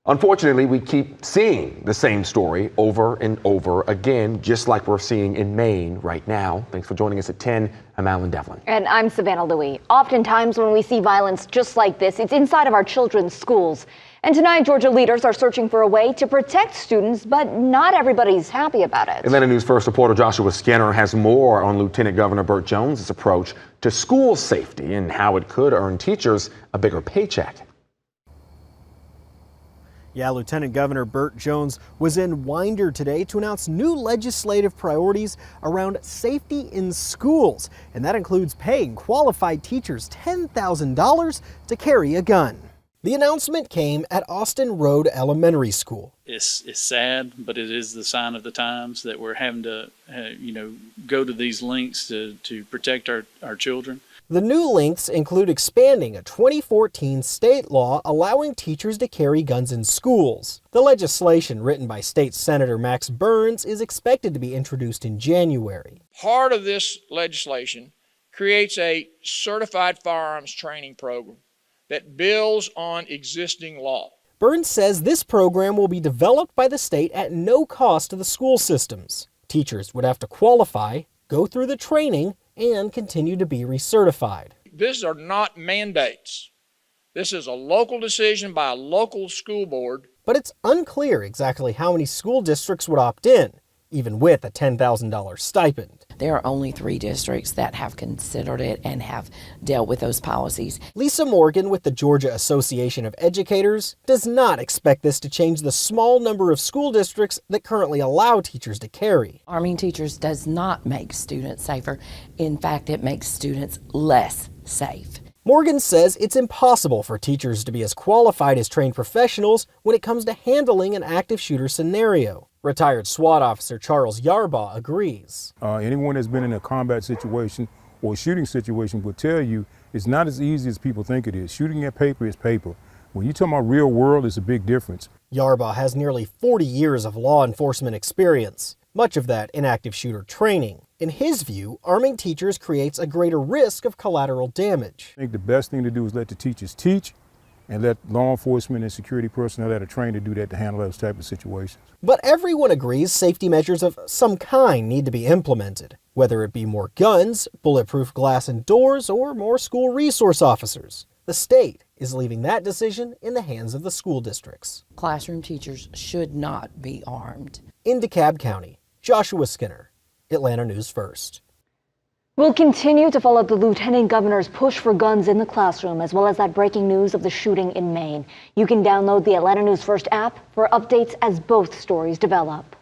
Unfortunately, we keep seeing the same story over and over again, just like we're seeing in Maine right now. Thanks for joining us at 10. I'm Alan Devlin. And I'm Savannah Louie. Oftentimes when we see violence just like this, it's inside of our children's schools. And tonight, Georgia leaders are searching for a way to protect students, but not everybody's happy about it. Atlanta News First reporter Joshua Skinner has more on Lieutenant Governor Burt Jones' approach to school safety and how it could earn teachers a bigger paycheck. Yeah, Lieutenant Governor Burt Jones was in Winder today to announce new legislative priorities around safety in schools. And that includes paying qualified teachers $10,000 to carry a gun. The announcement came at Austin Road Elementary School. It's sad, but it is the sign of the times that we're having to, go to these lengths to protect our children. The new lengths include expanding a 2014 state law allowing teachers to carry guns in schools. The legislation, written by State Senator Max Burns, is expected to be introduced in January. Part of this legislation creates a certified firearms training program that builds on existing law. Burns says this program will be developed by the state at no cost to the school systems. Teachers would have to qualify, go through the training, and continue to be recertified. These are not mandates. This is a local decision by a local school board. But it's unclear exactly how many school districts would opt in, even with a $10,000 stipend. There are only 3 districts that have considered it and have dealt with those policies. Lisa Morgan with the Georgia Association of Educators does not expect this to change the small number of school districts that currently allow teachers to carry. Arming teachers does not make students safer. In fact, it makes students less safe. Morgan says it's impossible for teachers to be as qualified as trained professionals when it comes to handling an active shooter scenario. Retired SWAT officer Charles Yarbaugh agrees. Anyone that's been in a combat situation or a shooting situation will tell you it's not as easy as people think it is. Shooting at paper is paper. When you talk about real world, it's a big difference. Yarbaugh has nearly 40 years of law enforcement experience, much of that in active shooter training. In his view, arming teachers creates a greater risk of collateral damage. I think the best thing to do is let the teachers teach and let law enforcement and security personnel that are trained to do that to handle those type of situations. But everyone agrees safety measures of some kind need to be implemented, whether it be more guns, bulletproof glass and doors, or more school resource officers. The state is leaving that decision in the hands of the school districts. Classroom teachers should not be armed. In DeKalb County, Joshua Skinner, Atlanta News First. We'll continue to follow the Lieutenant Governor's push for guns in the classroom, as well as that breaking news of the shooting in Maine. You can download the Atlanta News First app for updates as both stories develop.